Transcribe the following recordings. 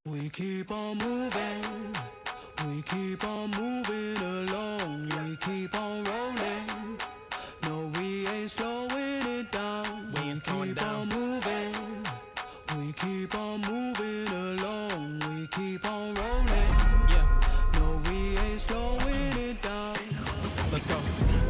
We keep on moving, we keep on moving along, we keep on rolling. No, we ain't slowing it down. We keep on moving, we keep on moving along, we keep on rolling. Yeah, no, we ain't slowing it down. Let's go.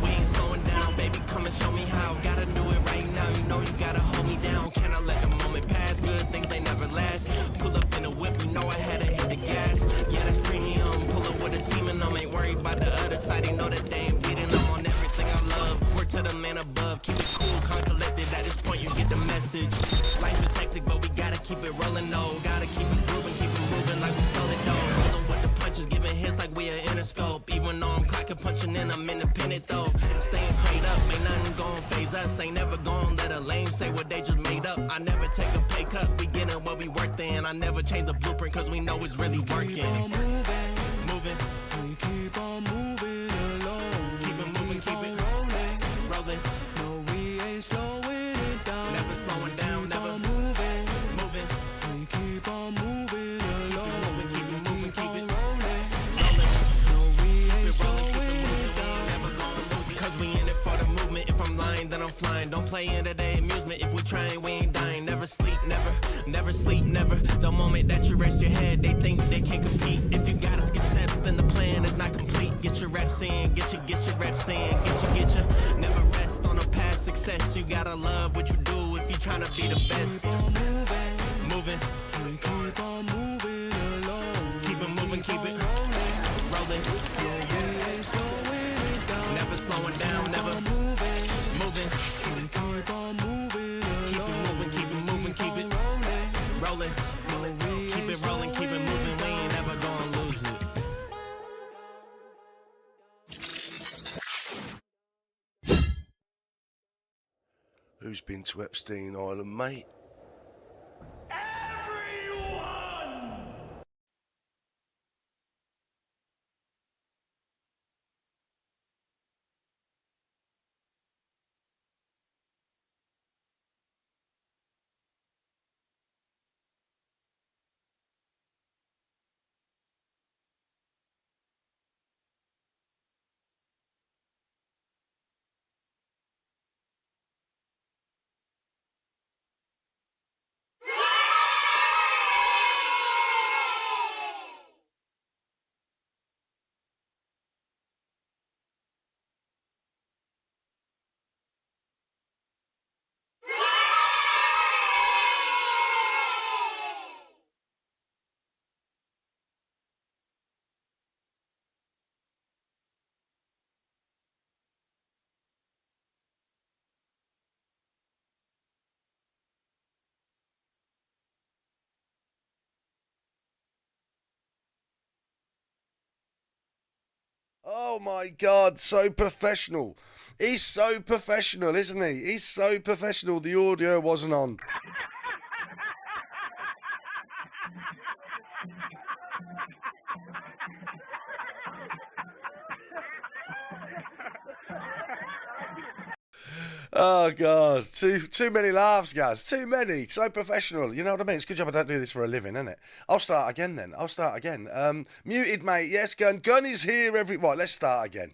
We ain't slowing down, baby. Come and show me how. Gotta do it right now. You know you gotta hold me down. Can I let the moment pass? Good things they never last. Pull up in a whip, you know I had to hit the gas. Yeah, that's premium. Pull up with a team and them ain't worried about the other side. They know that they ain't beating. I'm on everything I love. Work to the man above. Keep it cool, calm, collected. At this point, you get the message. Life is hectic, but we gotta keep it rolling. No, gotta keep it grooving, keep it moving like we stole it. Though, rolling with the punches, giving hits like we are Interscope. Even though I'm clocking, punching in, I'm independent though. Staying prayed up, ain't nothing gon' phase us. Ain't never gon' let a lame say what they just made up. I never take a pay cut, we getting what we worth in. I never change the blueprint cause we know it's really working. Keep on moving, we keep on moving along. Keep it moving, keep it rolling. No, we ain't slowing it down. Never slowing down, never moving. We keep on moving along. Keep it moving, keep it rolling. No, we ain't slowing it down. Never gonna lose it cause we in it for the movement. If I'm lying, then I'm flying. Don't play into their amusement. If we trying, we ain't dying. Never sleep, never sleep, never. The moment that you rest your head, they think they can't compete. If you gotta skip steps, then the plan is not complete. Get your reps in, get your reps in, get your. Never rest on a past success. You gotta love what you do if you tryna be the best. Keep on moving, we keep on moving along. Keep it moving, keep it rolling. We ain't slowing it down. Never slowing down, never moving. We keep on moving along. Keep it moving, keep it rolling. Keep it rolling, keep it moving. We ain't never gonna lose it. Who's been to Epstein Island, mate? Oh my God, so professional. He's so professional, isn't he? He's so professional. The audio wasn't on. Oh God, too many laughs, guys. Too many. So professional. You know what I mean? It's a good job I don't do this for a living, isn't it? I'll start again then. Muted, mate. Yes, Gun is here right, let's start again.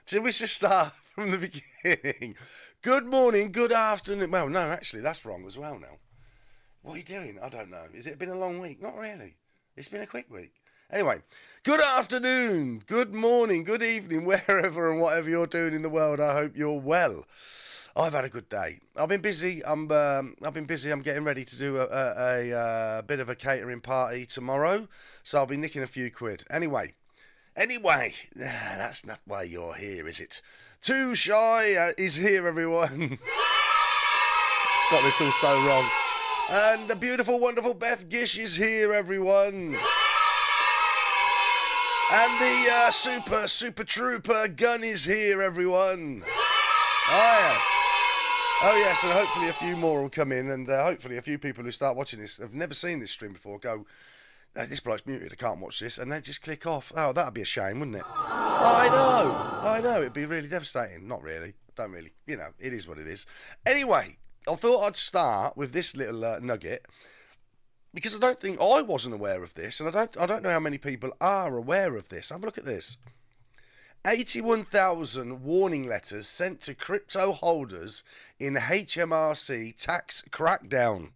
Shall we just start from the beginning? Good morning, good afternoon. Well, no, actually, that's wrong as well now. What are you doing? I don't know. Has it been a long week? Not really. It's been a quick week. Anyway, good afternoon, good morning, good evening, wherever and whatever you're doing in the world. I hope you're well. I've had a good day. I've been busy. I'm getting ready to do a bit of a catering party tomorrow, so I'll be nicking a few quid. Anyway, that's not why you're here, is it? Too Shy is here, everyone. It's got this all so wrong. And the beautiful, wonderful Beth Gish is here, everyone. And the super trooper Gun is here, everyone. Oh yes, and hopefully a few more will come in, and hopefully a few people who start watching this have never seen this stream before go, this bloke's muted, I can't watch this, and they just click off. Oh, that'd be a shame, wouldn't it? I know, it'd be really devastating. Not really, don't really, it is what it is. Anyway, I thought I'd start with this little nugget. because I don't think I wasn't aware of this, and I don't know how many people are aware of this. Have a look at this. 81,000 warning letters sent to crypto holders in HMRC tax crackdown.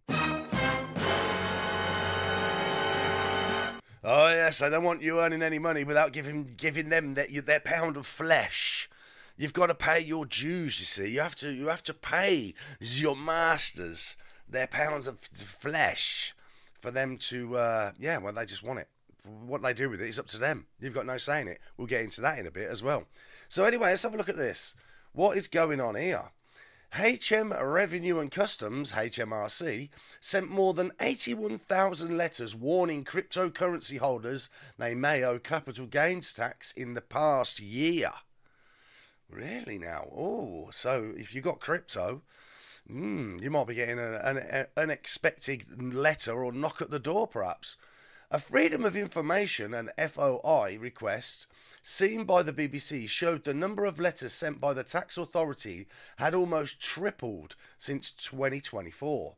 Oh yes, I don't want you earning any money without giving them their pound of flesh. You've got to pay your dues, you see. You have to pay your masters their pounds of flesh for them to, well, they just want it. What they do with it is up to them. You've got no say in it. We'll get into that in a bit as well. So anyway, let's have a look at this. What is going on here? HM Revenue and Customs, HMRC, sent more than 81,000 letters warning cryptocurrency holders they may owe capital gains tax in the past year. Really now? Oh, so if you got crypto, you might be getting an unexpected letter or knock at the door perhaps. A Freedom of Information and FOI request seen by the BBC showed the number of letters sent by the tax authority had almost tripled since 2024.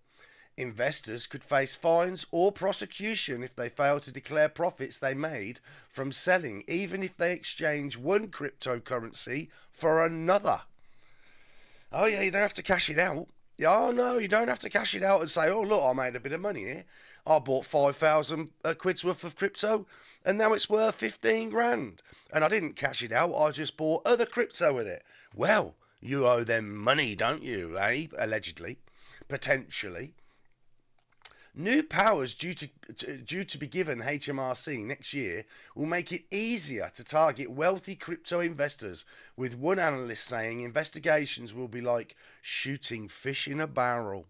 Investors could face fines or prosecution if they fail to declare profits they made from selling, even if they exchange one cryptocurrency for another. Oh yeah, you don't have to cash it out. Oh no, you don't have to cash it out and say, oh look, I made a bit of money here. I bought 5,000 quid's worth of crypto and now it's worth 15 grand. And I didn't cash it out, I just bought other crypto with it. Well, you owe them money, don't you, eh? Allegedly. Potentially. New powers due to be given HMRC next year will make it easier to target wealthy crypto investors, with one analyst saying investigations will be like shooting fish in a barrel.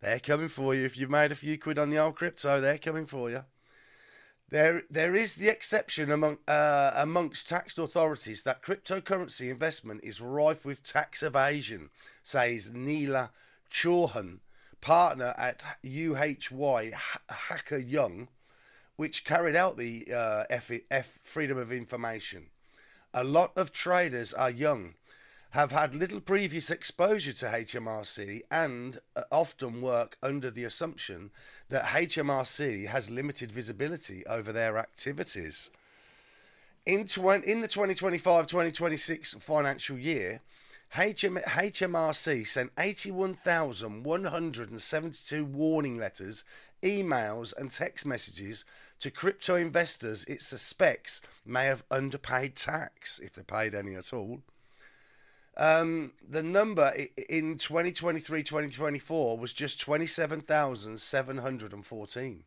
They're coming for you. If you've made a few quid on the old crypto, they're coming for you. There is the exception amongst tax authorities that cryptocurrency investment is rife with tax evasion, says Neela Chauhan, partner at UHY Hacker Young, which carried out the Freedom of Information. A lot of traders are young, have had little previous exposure to HMRC, and often work under the assumption that HMRC has limited visibility over their activities. In the 2025-2026 financial year, HMRC sent 81,172 warning letters, emails and text messages to crypto investors it suspects may have underpaid tax, if they paid any at all. The number in 2023-2024 was just 27,714.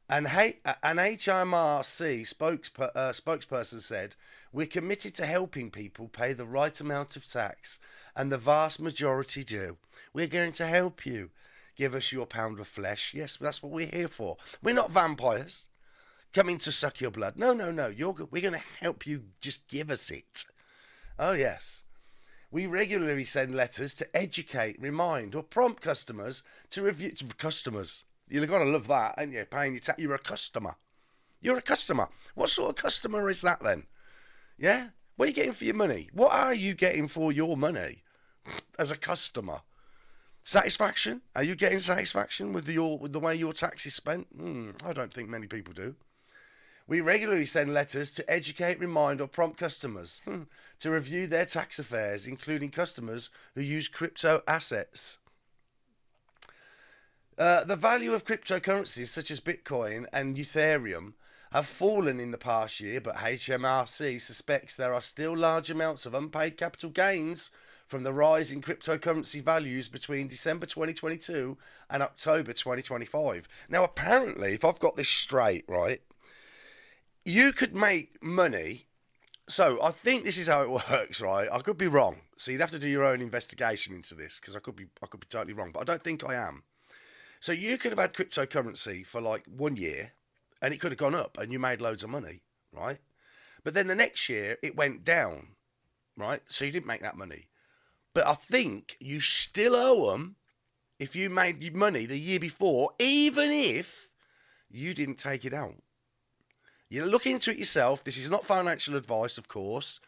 An HMRC spokesperson said, "We're committed to helping people pay the right amount of tax, and the vast majority do. We're going to help you. Give us your pound of flesh." Yes, that's what we're here for. We're not vampires coming to suck your blood. No. We're going to help you. Just give us it. Oh, yes. We regularly send letters to educate, remind, or prompt customers to review. Customers. You've got to love that, ain't you? Paying your tax. You're a customer. You're a customer. What sort of customer is that then? Yeah? What are you getting for your money? What are you getting for your money as a customer? Satisfaction? Are you getting satisfaction with the way your tax is spent? I don't think many people do. We regularly send letters to educate, remind, or prompt customers to review their tax affairs, including customers who use crypto assets. The value of cryptocurrencies such as Bitcoin and Ethereum have fallen in the past year, but HMRC suspects there are still large amounts of unpaid capital gains from the rise in cryptocurrency values between December 2022 and October 2025. Now, apparently, if I've got this straight, right, you could make money. So I think this is how it works, right? I could be wrong. So you'd have to do your own investigation into this, because I could be totally wrong, but I don't think I am. So you could have had cryptocurrency for like 1 year, and it could have gone up and you made loads of money, right? But then the next year it went down, right? So you didn't make that money. But I think you still owe them if you made money the year before, even if you didn't take it out. You look into it yourself. This is not financial advice, of course.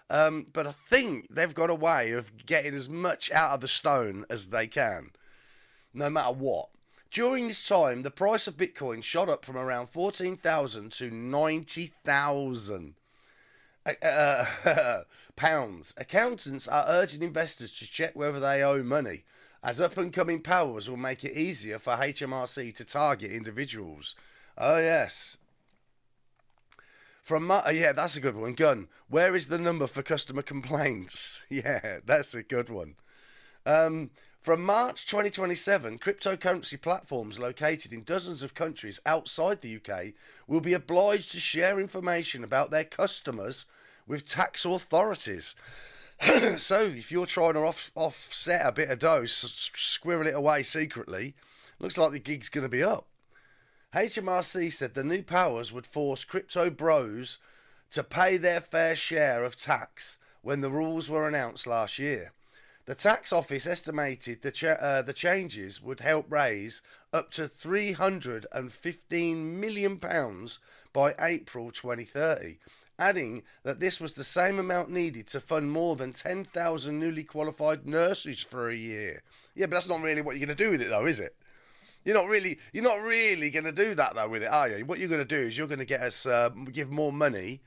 But I think they've got a way of getting as much out of the stone as they can, no matter what. During this time, the price of Bitcoin shot up from around 14,000 to 90,000 pounds. Accountants are urging investors to check whether they owe money, as up-and-coming powers will make it easier for HMRC to target individuals. Oh, yes. Yeah, that's a good one. Gun, where is the number for customer complaints? Yeah, that's a good one. From March 2027, cryptocurrency platforms located in dozens of countries outside the UK will be obliged to share information about their customers with tax authorities. So if you're trying to offset a bit of dough, squirrel it away secretly, looks like the gig's going to be up. HMRC said the new powers would force crypto bros to pay their fair share of tax when the rules were announced last year. The tax office estimated the changes would help raise up to £315 million by April 2030, adding that this was the same amount needed to fund more than 10,000 newly qualified nurses for a year. Yeah, but that's not really what you're going to do with it, though, is it? You're not really going to do that, though, with it, are you? What you're going to do is you're going to get us give more money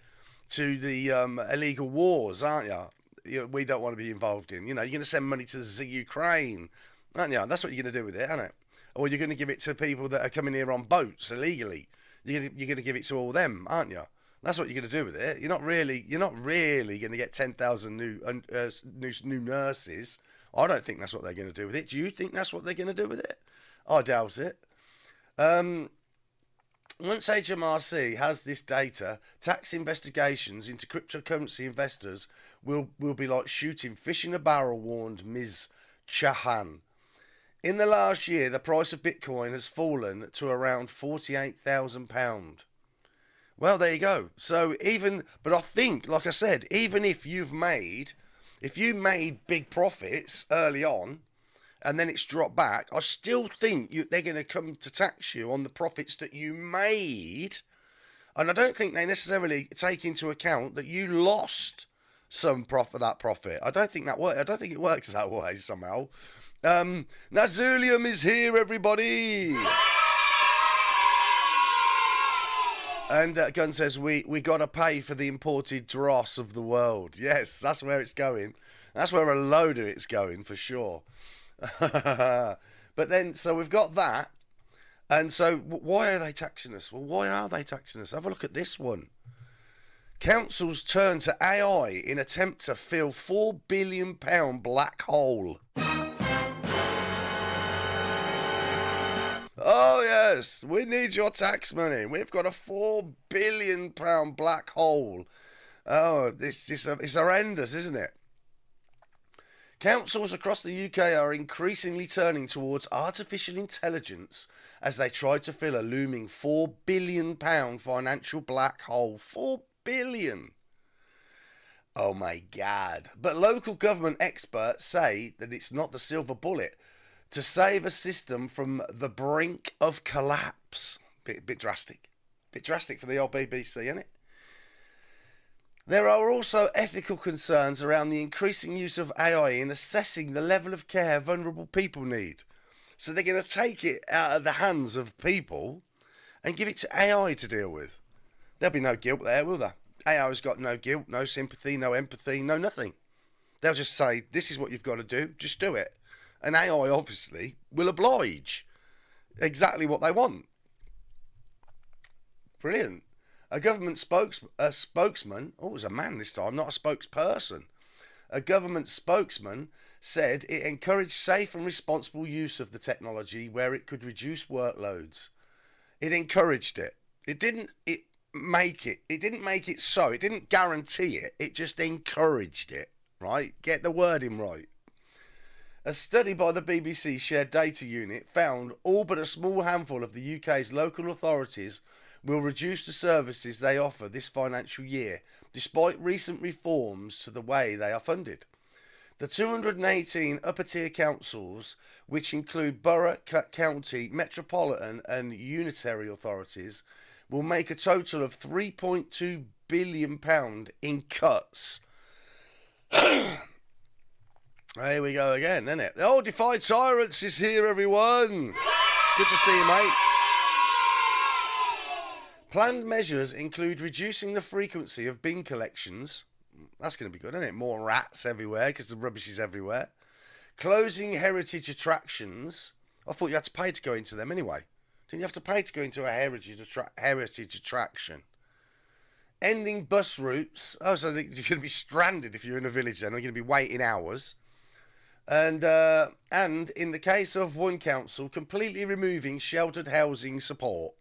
to the illegal wars, aren't you? We don't want to be involved in. You're going to send money to the Ukraine, aren't you? That's what you're going to do with it, aren't it? Or you're going to give it to people that are coming here on boats illegally. You're going to give it to all them, aren't you? That's what you're going to do with it. You're not really going to get 10,000 new nurses. I don't think that's what they're going to do with it. Do you think that's what they're going to do with it? I doubt it. Once HMRC has this data, tax investigations into cryptocurrency investors will be like shooting fish in a barrel, warned Ms. Chahan. In the last year, the price of Bitcoin has fallen to around £48,000. Well, there you go. So but I think, like I said, even if you made big profits early on, and then it's dropped back, I still think they're going to come to tax you on the profits that you made. And I don't think they necessarily take into account that you lost some that profit. I don't think it works that way somehow. Nazulium is here, everybody. And Gunn says, we got to pay for the imported dross of the world. Yes, that's where it's going. That's where a load of it's going, for sure. But then, so we've got that. And so why are they taxing us? Well, why are they taxing us? Have a look at this one. Councils turn to AI in attempt to fill £4 billion black hole. Oh, yes, we need your tax money. We've got a £4 billion black hole. Oh, it's horrendous, isn't it? Councils across the UK are increasingly turning towards artificial intelligence as they try to fill a looming £4 billion financial black hole. £4 billion. Oh my God. But local government experts say that it's not the silver bullet to save a system from the brink of collapse. Bit drastic. Bit drastic for the old BBC, isn't it? There are also ethical concerns around the increasing use of AI in assessing the level of care vulnerable people need. So they're going to take it out of the hands of people and give it to AI to deal with. There'll be no guilt there, will there? AI's got no guilt, no sympathy, no empathy, no nothing. They'll just say, this is what you've got to do, just do it. And AI obviously will oblige. Exactly what they want. Brilliant. A government spokesman, oh, it was a man this time, not a spokesperson. A government spokesman said it encouraged safe and responsible use of the technology where it could reduce workloads. It encouraged it. It didn't make it so. It didn't guarantee it. It just encouraged it, right? Get the wording right. A study by the BBC Shared Data Unit found all but a small handful of the UK's local authorities will reduce the services they offer this financial year, despite recent reforms to the way they are funded. The 218 upper-tier councils, which include borough, county, metropolitan and unitary authorities, will make a total of £3.2 billion in cuts. Here we go again, isn't it? The old Defy Tyrants is here, everyone. Good to see you, mate. Planned measures include reducing the frequency of bin collections. That's going to be good, isn't it? More rats everywhere because the rubbish is everywhere. Closing heritage attractions. I thought you had to pay to go into them anyway. Didn't you have to pay to go into a heritage attraction? Ending bus routes. Oh, so you're going to be stranded if you're in a village then. You're going to be waiting hours. And in the case of one council, completely removing sheltered housing support.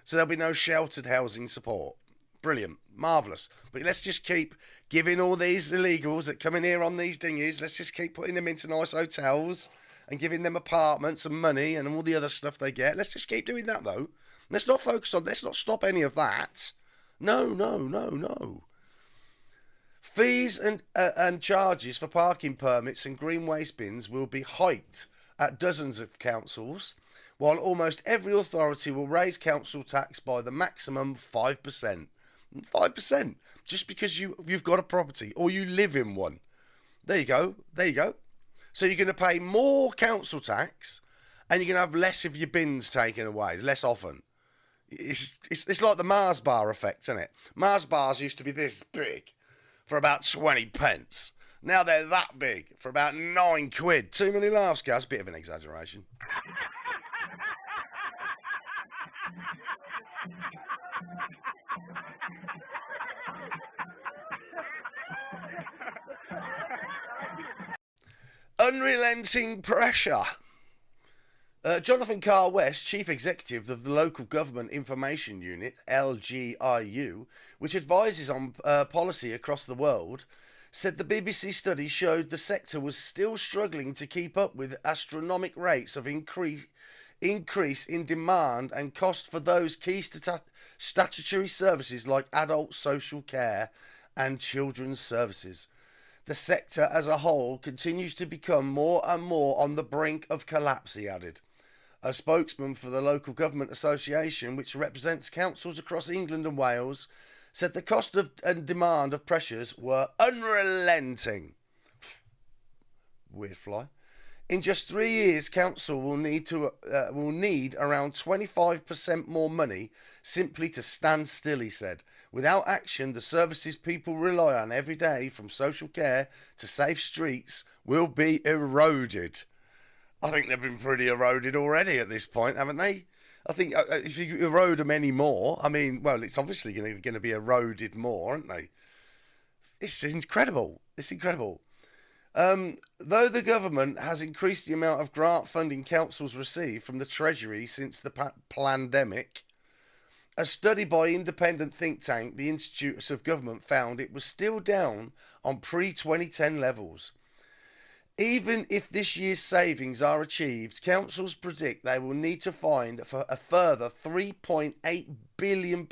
So there'll be no sheltered housing support. Brilliant. Marvellous. But let's just keep giving all these illegals that come in here on these dinghies, let's just keep putting them into nice hotels and giving them apartments and money and all the other stuff they get. Let's just keep doing that, though. Let's not stop any of that. No. Fees and charges for parking permits and green waste bins will be hiked at dozens of councils, while almost every authority will raise council tax by the maximum 5%. 5%, just because you've got a property or you live in one. There you go. So you're going to pay more council tax and you're going to have less of your bins taken away, less often. It's like the Mars bar effect, isn't it? Mars bars used to be this big for about 20 pence. Now they're that big for about 9 quid. Too many laughs, guys. Bit of an exaggeration. Unrelenting pressure. Jonathan Carr West, Chief Executive of the Local Government Information Unit, LGIU, which advises on policy across the world, said the BBC study showed the sector was still struggling to keep up with astronomical rates of increase in demand and cost for those key statutory services like adult social care and children's services. The sector as a whole continues to become more and more on the brink of collapse, he added. A spokesman for the Local Government Association, which represents councils across England and Wales, said the cost of and demand of pressures were unrelenting. Weird fly. In just 3 years, council will need around 25% more money simply to stand still, he said. Without action, the services people rely on every day, from social care to safe streets, will be eroded. I think they've been pretty eroded already at this point, haven't they? I think if you erode them any more, I mean, well, it's obviously going to be eroded more, aren't they? It's incredible. Though the government has increased the amount of grant funding councils receive from the Treasury since the pandemic, a study by independent think tank, the Institutes of Government, found it was still down on pre-2010 levels. Even if this year's savings are achieved, councils predict they will need to find a further £3.8 billion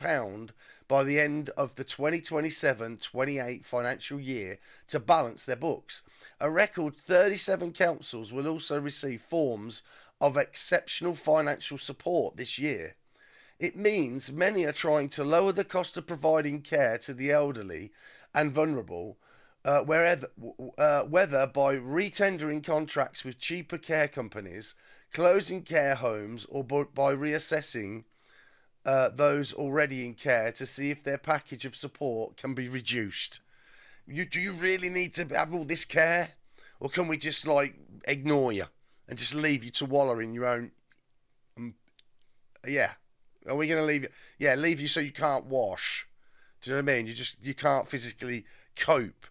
by the end of the 2027-28 financial year to balance their books. A record 37 councils will also receive forms of exceptional financial support this year. It means many are trying to lower the cost of providing care to the elderly and vulnerable, whether by retendering contracts with cheaper care companies, closing care homes, or by reassessing those already in care to see if their package of support can be reduced. Do you really need to have all this care? Or can we just, ignore you and just leave you to wallow in your own... yeah. Are we going to leave you? Yeah, leave you so you can't wash. Do you know what I mean? You can't physically cope.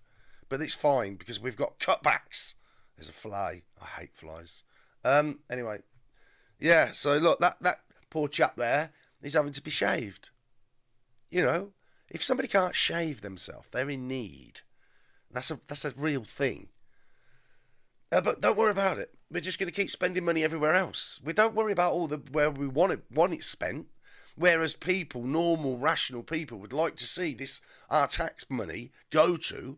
But it's fine because we've got cutbacks. There's a fly. I hate flies. Anyway. Yeah, so look, that poor chap there is having to be shaved. You know, if somebody can't shave themselves, they're in need. That's a real thing. But don't worry about it. We're just going to keep spending money everywhere else. We don't worry about where we want it spent. Whereas people, normal, rational people, would like to see our tax money go to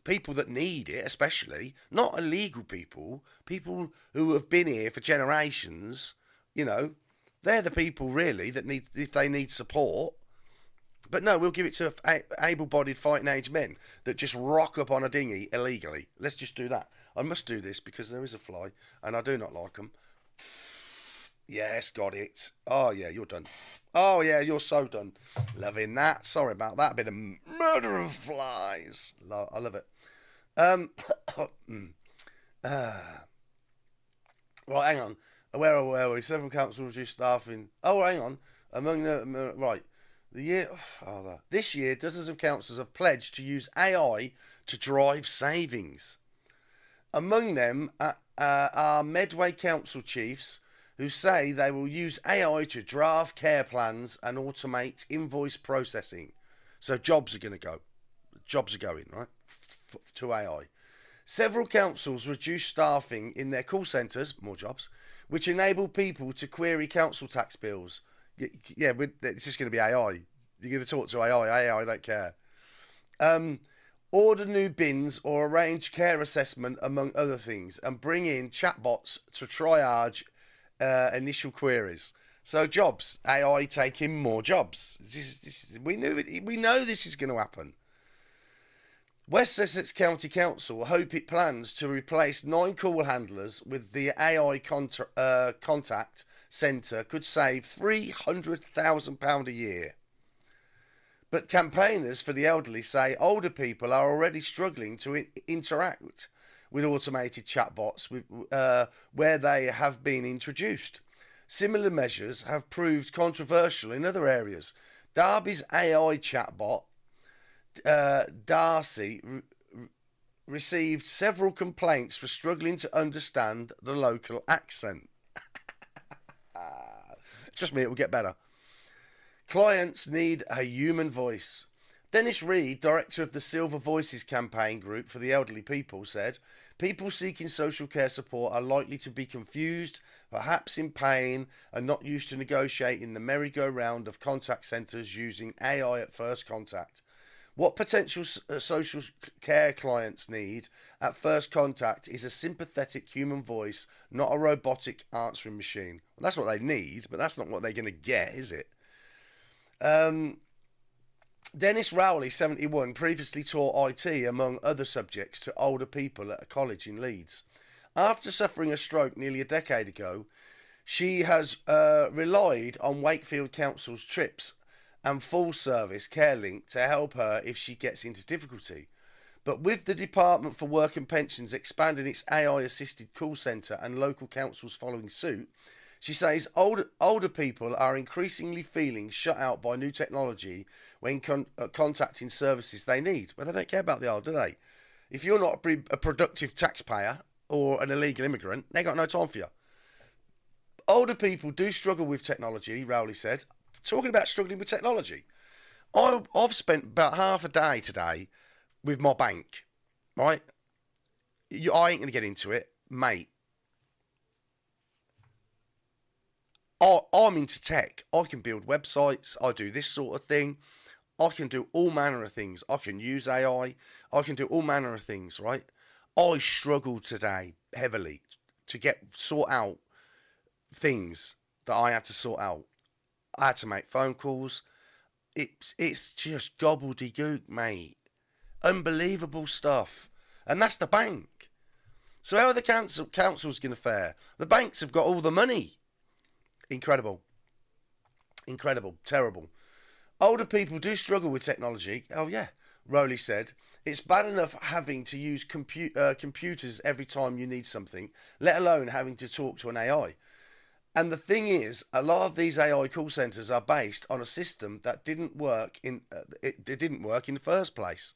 people that need it, especially, not illegal people who have been here for generations. You know, they're the people really that if they need support. But no, we'll give it to able-bodied fighting age men that just rock up on a dinghy illegally. Let's just do that. I must do this because there is a fly and I do not like them. Yes, got it. Oh, yeah, you're done. Oh, yeah, you're so done. Loving that. Sorry about that. A bit of murder of flies. I love it. Um, right, hang on. Where are we? Several councils reduced staffing. Oh, hang on. Among the right, the year. This year, dozens of councils have pledged to use AI to drive savings. Among them are Medway Council chiefs who say they will use AI to draft care plans and automate invoice processing. So jobs are going to go. Jobs are going, right, to AI. Several councils reduce staffing in their call centres, more jobs, which enable people to query council tax bills. Yeah, it's just going to be AI. You're going to talk to AI. AI don't care. Order new bins or arrange care assessment, among other things, and bring in chatbots to triage initial queries. So jobs, AI taking more jobs. We know this is going to happen. West Sussex County Council hope it plans to replace 9 call handlers with the AI contact centre could save £300,000 a year. But campaigners for the elderly say older people are already struggling to interact with automated chatbots where they have been introduced. Similar measures have proved controversial in other areas. Derby's AI chatbot, Darcy, received several complaints for struggling to understand the local accent. Trust me, it will get better. Clients need a human voice. Dennis Reed, director of the Silver Voices campaign group for the elderly people, said, people seeking social care support are likely to be confused, perhaps in pain, and not used to negotiating the merry-go-round of contact centres using AI at first contact. What potential social care clients need at first contact is a sympathetic human voice, not a robotic answering machine. Well, that's what they need, but that's not what they're going to get, is it? Dennis Rowley, 71, previously taught IT, among other subjects, to older people at a college in Leeds. After suffering a stroke nearly a decade ago, she has relied on Wakefield Council's trips and full service care link to help her if she gets into difficulty. But with the Department for Work and Pensions expanding its AI-assisted call centre and local councils following suit, she says older people are increasingly feeling shut out by new technology when contacting services they need. Well, they don't care about the old, do they? If you're not a productive taxpayer or an illegal immigrant, they got no time for you. Older people do struggle with technology, Rowley said. Talking about struggling with technology, I've spent about half a day today with my bank, right? I ain't going to get into it, mate. I'm into tech. I can build websites. I do this sort of thing. I can do all manner of things. I can use AI. I can do all manner of things, right? I struggled today heavily to sort out things that I had to sort out. I had to make phone calls. It's just gobbledygook, mate. Unbelievable stuff. And that's the bank. So how are the councils going to fare? The banks have got all the money. Incredible. Terrible. Older people do struggle with technology. Oh, yeah, Rowley said. It's bad enough having to use computers every time you need something, let alone having to talk to an AI. And the thing is, a lot of these AI call centres are based on a system that didn't work in the first place.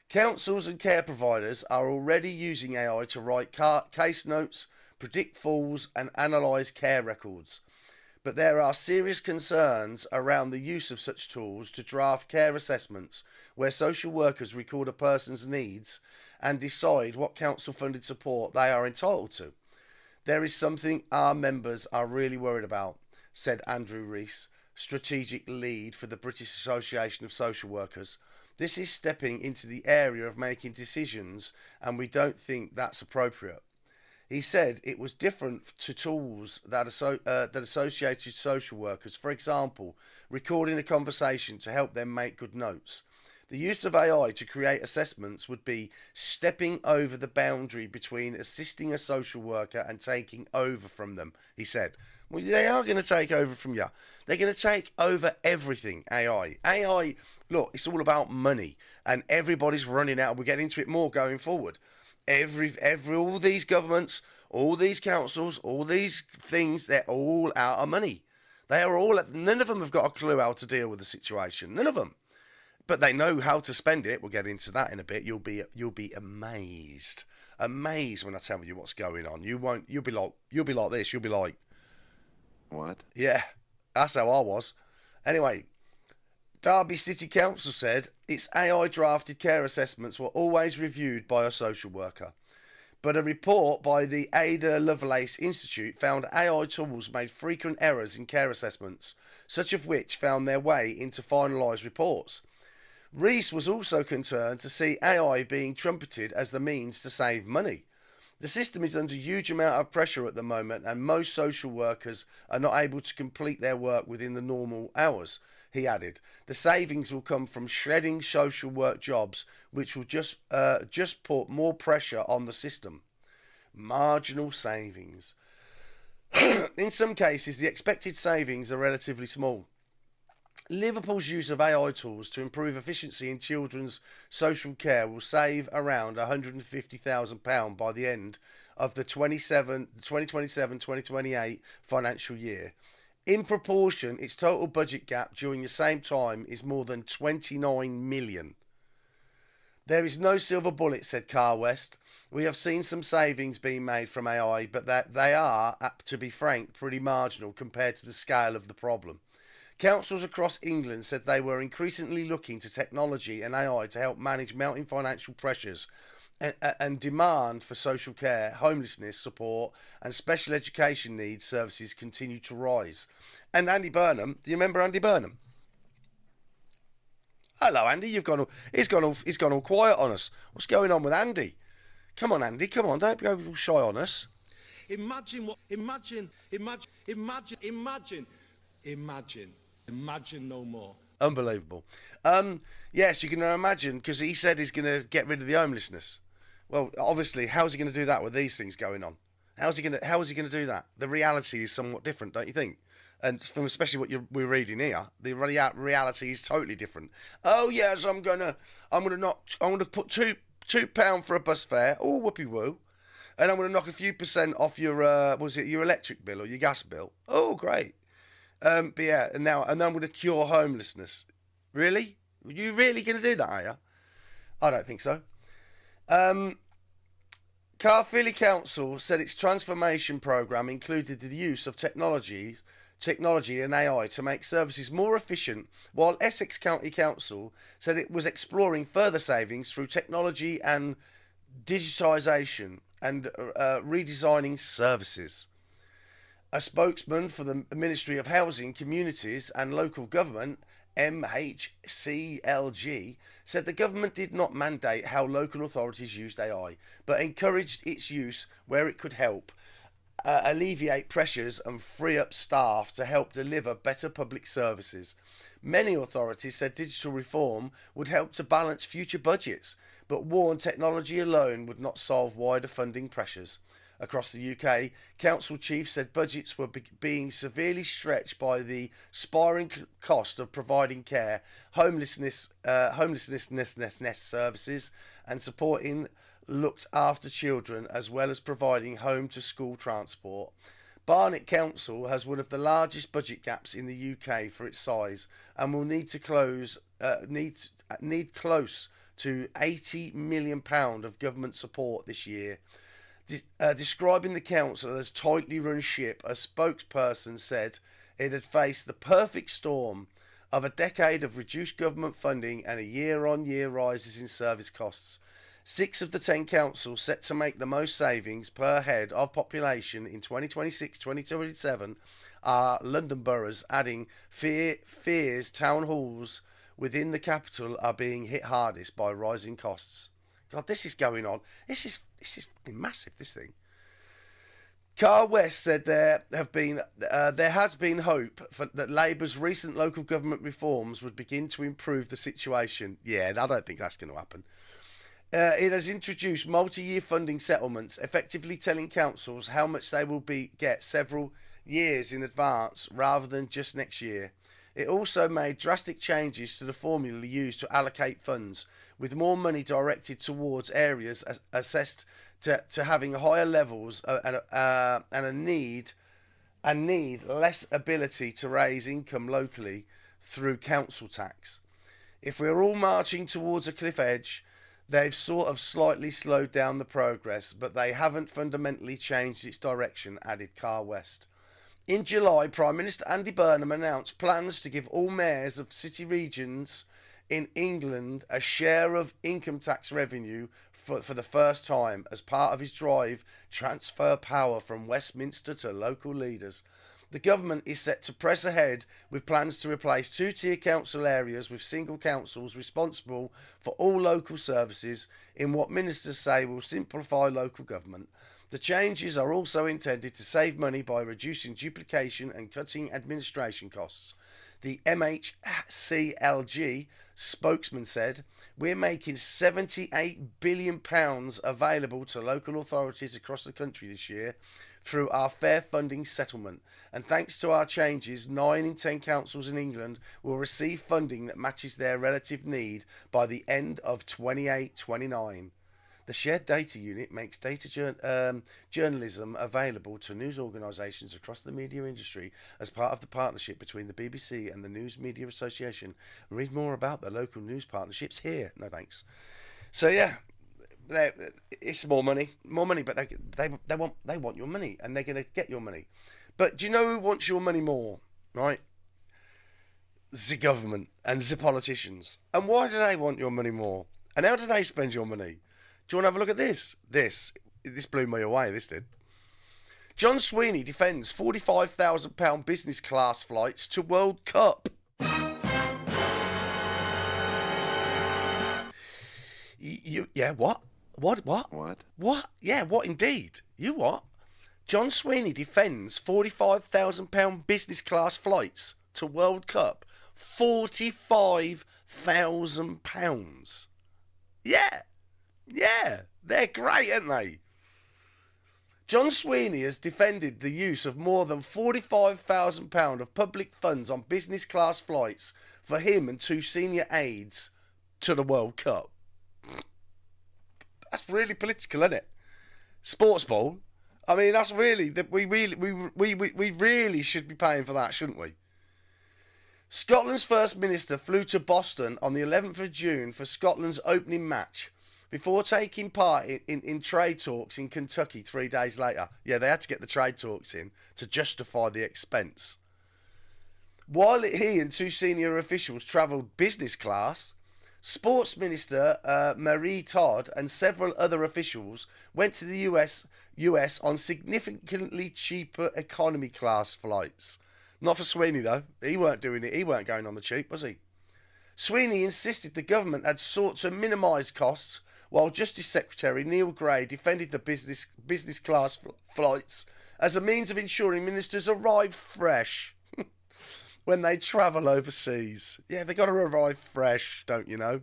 Councils and care providers are already using AI to write case notes, predict falls and analyse care records. But there are serious concerns around the use of such tools to draft care assessments where social workers record a person's needs and decide what council-funded support they are entitled to. There is something our members are really worried about, said Andrew Rees, strategic lead for the British Association of Social Workers. This is stepping into the area of making decisions and we don't think that's appropriate. He said it was different to tools that associated social workers, for example, recording a conversation to help them make good notes. The use of AI to create assessments would be stepping over the boundary between assisting a social worker and taking over from them, he said. Well, they are going to take over from you. They're going to take over everything, AI. AI, look, it's all about money, and everybody's running out. We'll get into it more going forward. All these governments, all these councils, all these things, they're all out of money. They are all, none of them have got a clue how to deal with the situation. None of them. But they know how to spend it. We'll get into that in a bit. You'll be amazed. Amazed when I tell you what's going on. You'll be like this. You'll be like, what? Yeah, that's how I was. Anyway, Derby City Council said its AI drafted care assessments were always reviewed by a social worker. But a report by the Ada Lovelace Institute found AI tools made frequent errors in care assessments, such of which found their way into finalised reports. Rees was also concerned to see AI being trumpeted as the means to save money. The system is under a huge amount of pressure at the moment, and most social workers are not able to complete their work within the normal hours, he added. The savings will come from shredding social work jobs, which will just put more pressure on the system. Marginal savings. In some cases, the expected savings are relatively small. Liverpool's use of AI tools to improve efficiency in children's social care will save around £150,000 by the end of the 2027-2028 financial year. In proportion, its total budget gap during the same time is more than 29 million. There is no silver bullet, said Carl West. We have seen some savings being made from AI, but that they are, to be frank, pretty marginal compared to the scale of the problem. Councils across England said they were increasingly looking to technology and AI to help manage mounting financial pressures and demand for social care, homelessness support and special education needs services continue to rise. And Andy Burnham, do you remember Andy Burnham? Hello, Andy. He's gone all quiet on us. What's going on with Andy? Come on, Andy. Come on. Don't go all shy on us. Imagine no more. Unbelievable. Yes, you can imagine, because he said he's going to get rid of the homelessness. Well, obviously, how's he going to do that with these things going on? How is he going to do that? The reality is somewhat different, don't you think? And from especially what we're reading here, the reality is totally different. Oh yes, I'm gonna put £2 for a bus fare. Oh, whoopee woo. And I'm gonna knock a few percent off your your electric bill or your gas bill. Oh, great. But yeah, and I'm going to cure homelessness. Really? Are you really going to do that, are you? I don't think so. Caerphilly Council said its transformation programme included the use of technology and AI to make services more efficient, while Essex County Council said it was exploring further savings through technology and digitisation and redesigning services. A spokesman for the Ministry of Housing, Communities and Local Government, MHCLG, said the government did not mandate how local authorities used AI, but encouraged its use where it could help alleviate pressures and free up staff to help deliver better public services. Many authorities said digital reform would help to balance future budgets, but warned technology alone would not solve wider funding pressures. Across the UK, council chiefs said budgets were being severely stretched by the spiralling cost of providing care, homelessness services, and supporting looked after children, as well as providing home to school transport. Barnet Council has one of the largest budget gaps in the UK for its size, and will need close to £80 million of government support this year. Describing the council as tightly run ship, a spokesperson said it had faced the perfect storm of a decade of reduced government funding and a year-on-year rises in service costs. 6 of the 10 councils set to make the most savings per head of population in 2026-2027 are London boroughs, adding fears town halls within the capital are being hit hardest by rising costs. God, this is going on. This is fucking massive, this thing. Car West said there has been hope that Labour's recent local government reforms would begin to improve the situation. Yeah, I don't think that's going to happen. It has introduced multi-year funding settlements, effectively telling councils how much they will get several years in advance rather than just next year. It also made drastic changes to the formula used to allocate funds, with more money directed towards areas assessed to having higher levels and need less ability to raise income locally through council tax. If we're all marching towards a cliff edge, they've sort of slightly slowed down the progress, but they haven't fundamentally changed its direction, added Car West. In July, Prime Minister Andy Burnham announced plans to give all mayors of city regions in England a share of income tax revenue for the first time as part of his drive to transfer power from Westminster to local leaders. The government is set to press ahead with plans to replace two-tier council areas with single councils responsible for all local services in what ministers say will simplify local government. The changes are also intended to save money by reducing duplication and cutting administration costs. The MHCLG spokesman said, "We're making £78 billion available to local authorities across the country this year through our fair funding settlement. And thanks to our changes, 9 in 10 councils in England will receive funding that matches their relative need by the end of 28-29. The Shared Data Unit makes data journalism available to news organisations across the media industry as part of the partnership between the BBC and the News Media Association. Read more about the local news partnerships here." No thanks. So yeah, it's more money, but they want your money, and they're going to get your money. But do you know who wants your money more? Right? The government and the politicians. And why do they want your money more? And how do they spend your money? Do you want to have a look at this? This blew me away, this did. John Swinney defends £45,000 business class flights to World Cup. Yeah, what? What? Yeah, what indeed? You what? John Swinney defends £45,000 business class flights to World Cup. £45,000. Yeah, they're great, aren't they? John Swinney has defended the use of more than £45,000 of public funds on business class flights for him and 2 senior aides to the World Cup. That's really political, isn't it? Sports ball. I mean, that's really we really should be paying for that, shouldn't we? Scotland's First Minister flew to Boston on the 11th of June for Scotland's opening match, before taking part in trade talks in Kentucky 3 days later. Yeah, they had to get the trade talks in to justify the expense. While he and 2 senior officials travelled business class, Sports Minister Marie Todd and several other officials went to the US on significantly cheaper economy class flights. Not for Swinney though. He weren't doing it. He weren't going on the cheap, was he? Swinney insisted the government had sought to minimise costs, while Justice Secretary Neil Gray defended the business class flights as a means of ensuring ministers arrive fresh when they travel overseas. Yeah, they got to arrive fresh, don't you know?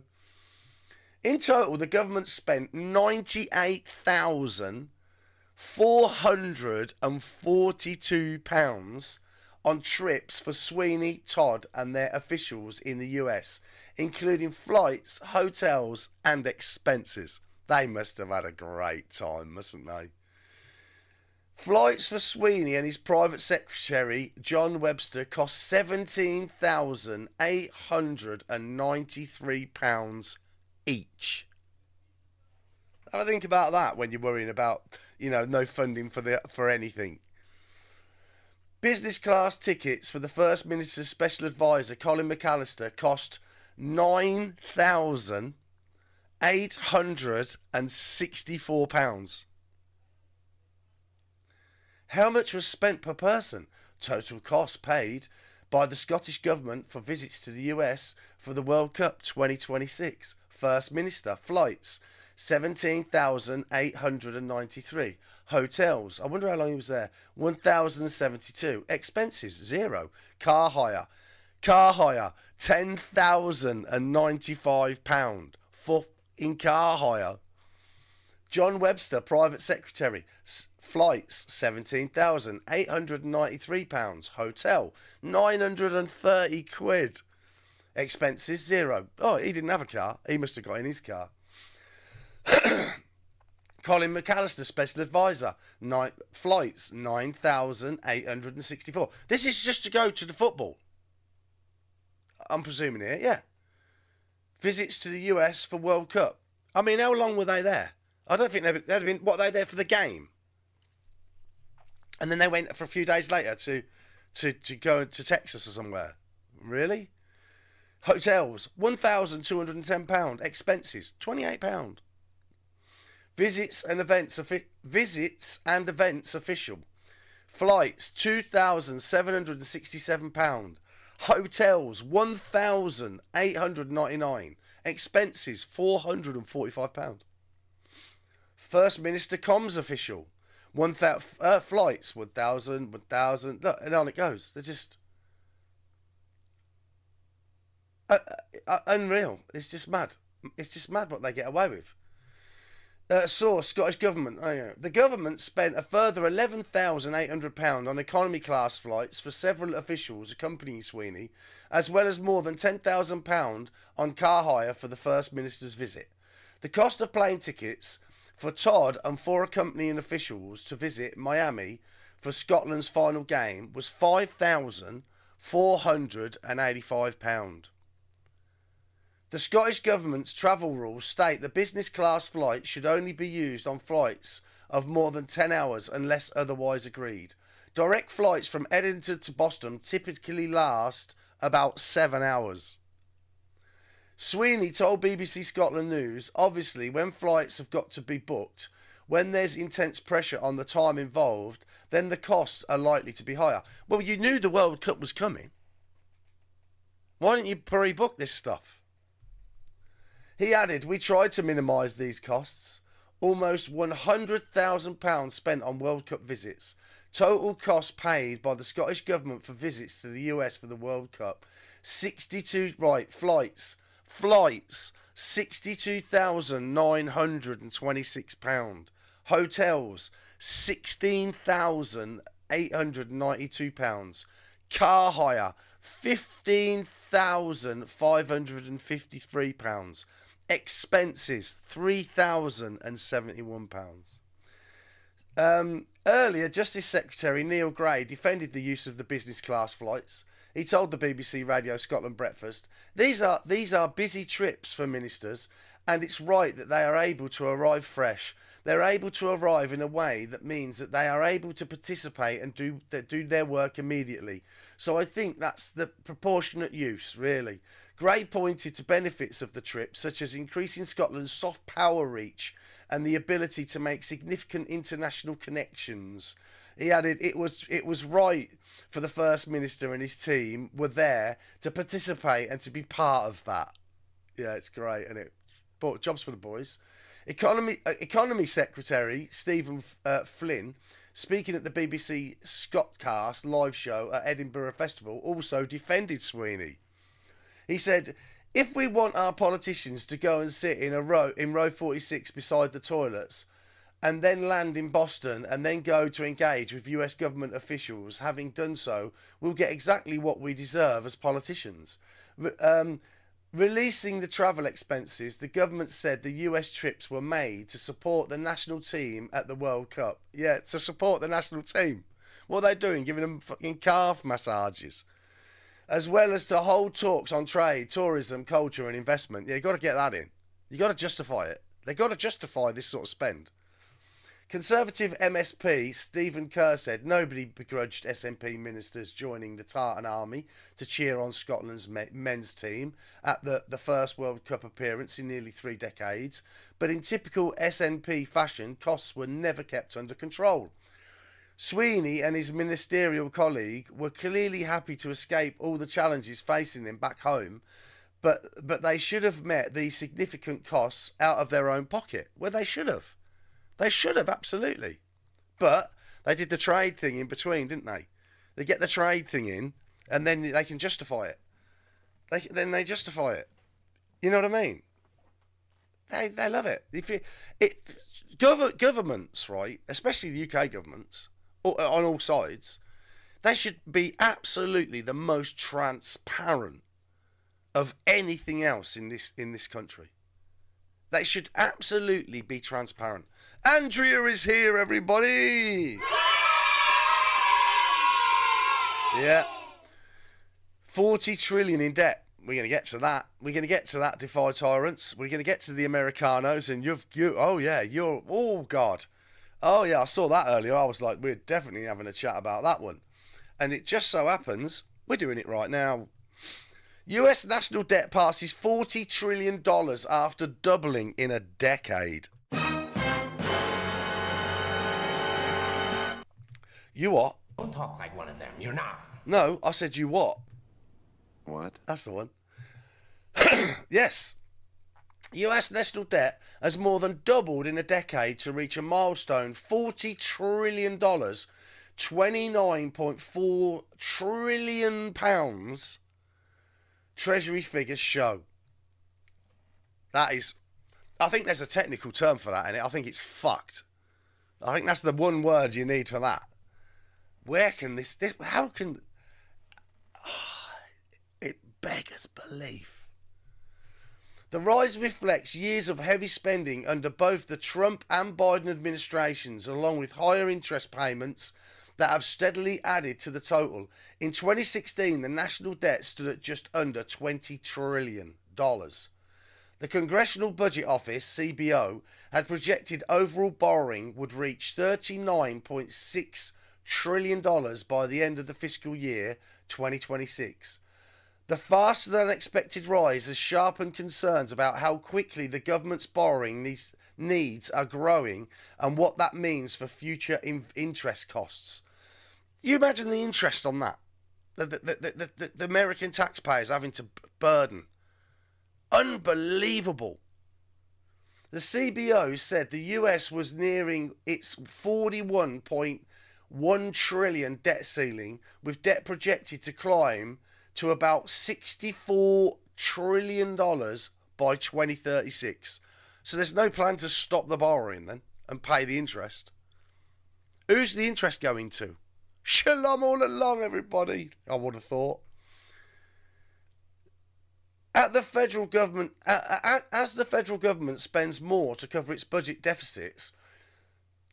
In total, the government spent £98,442 on trips for Swinney, Todd and their officials in the US, including flights, hotels and expenses. They must have had a great time, mustn't they? Flights for Swinney and his private secretary, John Webster, cost £17,893 each. Have a think about that when you're worrying about, no funding for anything. Business class tickets for the First Minister's Special Advisor, Colin McAllister, cost £9,864. How much was spent per person? Total cost paid by the Scottish Government for visits to the US for the World Cup 2026. First Minister, flights, 17,893. Hotels, I wonder how long he was there, 1,072. Expenses, 0. Car hire, £10,095 for in car hire. John Webster, private secretary, flights, £17,893. Hotel, 930 quid. Expenses, 0. Oh, he didn't have a car. He must have got in his car. Colin McAllister, special advisor, flights, 9,864. This is just to go to the football. I'm presuming here, yeah. Visits to the US for World Cup. I mean, how long were they there? I don't think they'd have been. What, they there for the game? And then they went for a few days later to go to Texas or somewhere. Really? Hotels, £1,210. Expenses, £28. Visits and events official. Flights, £2,767. Hotels, £1,899. Expenses, £445. First Minister comms official, flights, 1,000. Look, and on it goes. They're just unreal. It's just mad. It's just mad what they get away with. Source, Scottish Government. Oh, yeah. The government spent a further £11,800 on economy class flights for several officials accompanying Swinney, as well as more than £10,000 on car hire for the First Minister's visit. The cost of plane tickets for Todd and 4 accompanying officials to visit Miami for Scotland's final game was £5,485. The Scottish Government's travel rules state that business class flights should only be used on flights of more than 10 hours unless otherwise agreed. Direct flights from Edinburgh to Boston typically last about 7 hours. Swinney told BBC Scotland News, obviously when flights have got to be booked, when there's intense pressure on the time involved, then the costs are likely to be higher. Well, you knew the World Cup was coming. Why didn't you pre-book this stuff? He added, we tried to minimise these costs. Almost £100,000 spent on World Cup visits. Total costs paid by the Scottish Government for visits to the US for the World Cup. Flights, £62,926. Hotels, £16,892. Car hire, £15,553. Expenses, £3,071. Earlier, Justice Secretary Neil Gray defended the use of the business class flights. He told the BBC Radio Scotland Breakfast, these are busy trips for ministers, and it's right that they are able to arrive fresh. They're able to arrive in a way that means that they are able to participate and do their work immediately. So I think that's the proportionate use, really. Gray pointed to benefits of the trip, such as increasing Scotland's soft power reach and the ability to make significant international connections. He added it was right for the First Minister and his team were there to participate and to be part of that. Yeah, it's great, and it brought jobs for the boys. Economy Secretary Stephen Flynn, speaking at the BBC Scotcast live show at Edinburgh Festival, also defended Swinney. He said, if we want our politicians to go and sit in row 46 beside the toilets and then land in Boston and then go to engage with US government officials, having done so, we'll get exactly what we deserve as politicians. Releasing the travel expenses, the government said the US trips were made to support the national team at the World Cup. Yeah, to support the national team. What are they doing? Giving them fucking calf massages. As well as to hold talks on trade, tourism, culture and investment. Yeah, you've got to get that in. You've got to justify it. They've got to justify this sort of spend. Conservative MSP Stephen Kerr said nobody begrudged SNP ministers joining the Tartan Army to cheer on Scotland's men's team at the first World Cup appearance in nearly 3 decades, but in typical SNP fashion, costs were never kept under control. Swinney and his ministerial colleague were clearly happy to escape all the challenges facing them back home, But they should have met the significant costs out of their own pocket. Well, they should have. They should have, absolutely. But they did the trade thing in between, didn't they? They get the trade thing in, and then they can justify it. Then they justify it. You know what I mean? They love it. Governments, right, especially the UK governments, on all sides, they should be absolutely the most transparent of anything else in this country. They should absolutely be transparent. Andrea is here, everybody. Yeah. 40 trillion in debt. We're going to get to that. We're going to get to that, Defy Tyrants. We're going to get to the Americanos, and oh God. Oh yeah, I saw that earlier. I was like, we're definitely having a chat about that one. And it just so happens, we're doing it right now. US national debt passes $40 trillion after doubling in a decade. You what? Don't talk like one of them. You're not. No, I said you what? What? That's the one. Yes. US national debt has more than doubled in a decade to reach a milestone $40 trillion, £29.4 trillion pounds. Treasury figures show. That is, I think there's a technical term for that in it. I think it's fucked. I think that's the one word you need for that. Where can this how can, it beggars belief. The rise reflects years of heavy spending under both the Trump and Biden administrations, along with higher interest payments that have steadily added to the total. In 2016, the national debt stood at just under $20 trillion. The Congressional Budget Office, CBO, had projected overall borrowing would reach $39.6 trillion by the end of the fiscal year 2026. The faster than expected rise has sharpened concerns about how quickly the government's borrowing needs are growing and what that means for future interest costs. Do you imagine the interest on that? The American taxpayers having to burden. Unbelievable. The CBO said the US was nearing its $41.1 trillion debt ceiling, with debt projected to climb to about $64 trillion by 2036. So there's no plan to stop the borrowing then and pay the interest. Who's the interest going to? Shalom all along, everybody, I would have thought. As the federal government spends more to cover its budget deficits,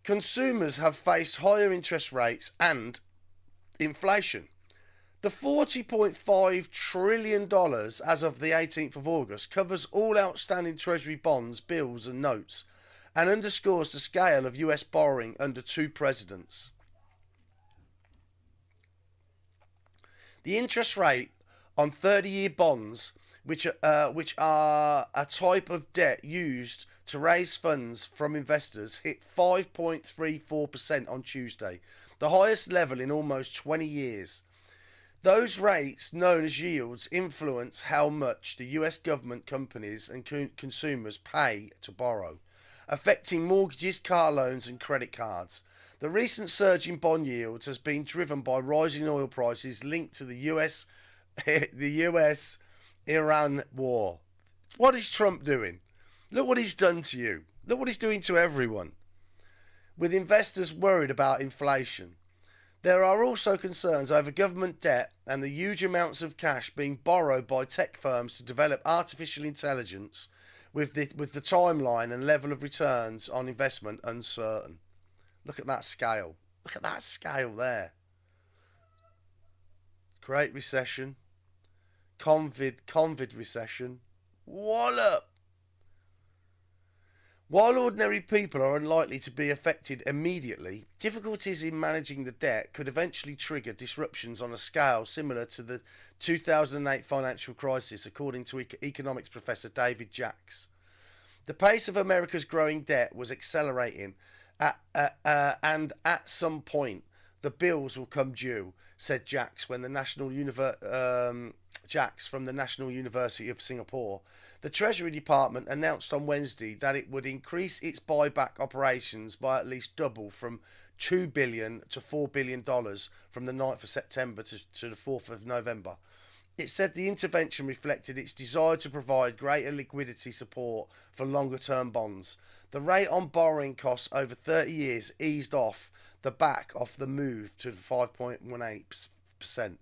consumers have faced higher interest rates and inflation. The $40.5 trillion as of the 18th of August covers all outstanding Treasury bonds, bills and notes, and underscores the scale of US borrowing under two presidents. The interest rate on 30-year bonds, which are a type of debt used to raise funds from investors, hit 5.34% on Tuesday, the highest level in almost 20 years. Those rates, known as yields, influence how much the US government, companies and consumers pay to borrow, affecting mortgages, car loans and credit cards. The recent surge in bond yields has been driven by rising oil prices linked to the US-Iran war. What is Trump doing? Look what he's done to you. Look what he's doing to everyone. With investors worried about inflation. There are also concerns over government debt and the huge amounts of cash being borrowed by tech firms to develop artificial intelligence, with the timeline and level of returns on investment uncertain. Look at that scale. Look at that scale there. Great recession. COVID recession. Wallop! While ordinary people are unlikely to be affected immediately, difficulties in managing the debt could eventually trigger disruptions on a scale similar to the 2008 financial crisis, according to economics professor David Jacks. The pace of America's growing debt was accelerating, and at some point the bills will come due, said Jacks when the National Jax from the National University of Singapore, the Treasury Department announced on Wednesday that it would increase its buyback operations by at least double, from $2 billion to $4 billion from the 9th of September to the 4th of November. It said the intervention reflected its desire to provide greater liquidity support for longer-term bonds. The rate on borrowing costs over 30 years eased off the back of the move to 5.18%.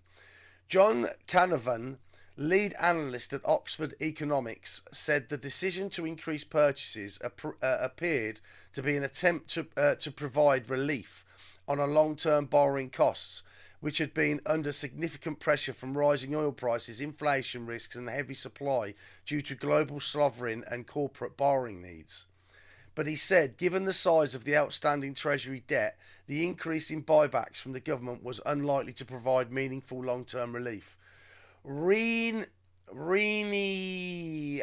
John Canavan, lead analyst at Oxford Economics, said the decision to increase purchases appeared to be an attempt to provide relief on a long-term borrowing costs, which had been under significant pressure from rising oil prices, inflation risks and heavy supply due to global sovereign and corporate borrowing needs. But he said, given the size of the outstanding Treasury debt, the increase in buybacks from the government was unlikely to provide meaningful long-term relief. Rini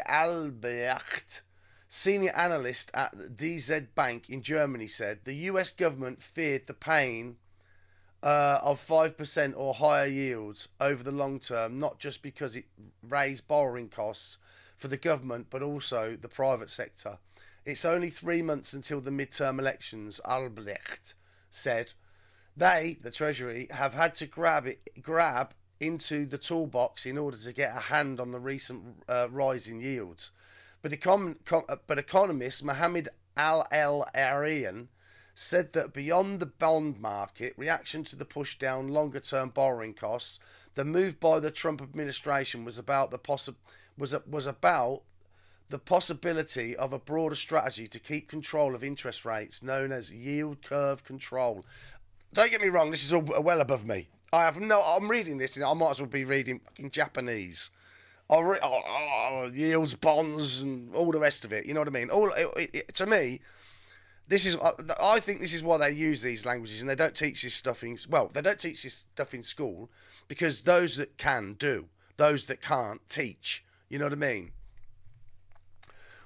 Albrecht, senior analyst at DZ Bank in Germany, said the US government feared the pain of 5% or higher yields over the long term, not just because it raised borrowing costs for the government, but also the private sector. It's only 3 months until the midterm elections, Albrecht said. They, the Treasury, have had to grab into the toolbox in order to get a hand on the recent rise in yields. But economist Mohammed Al-Arian said that beyond the bond market reaction to the push down longer-term borrowing costs, the move by the Trump administration was about the possibility of a broader strategy to keep control of interest rates, known as yield curve control. Don't get me wrong, this is all well above me. I'm reading this and I might as well be reading fucking Japanese. Yields, bonds, and all the rest of it. You know what I mean? To me, I think this is why they use these languages, and they don't teach this stuff in. Well, they don't teach this stuff in school because those that can do, those that can't teach. You know what I mean?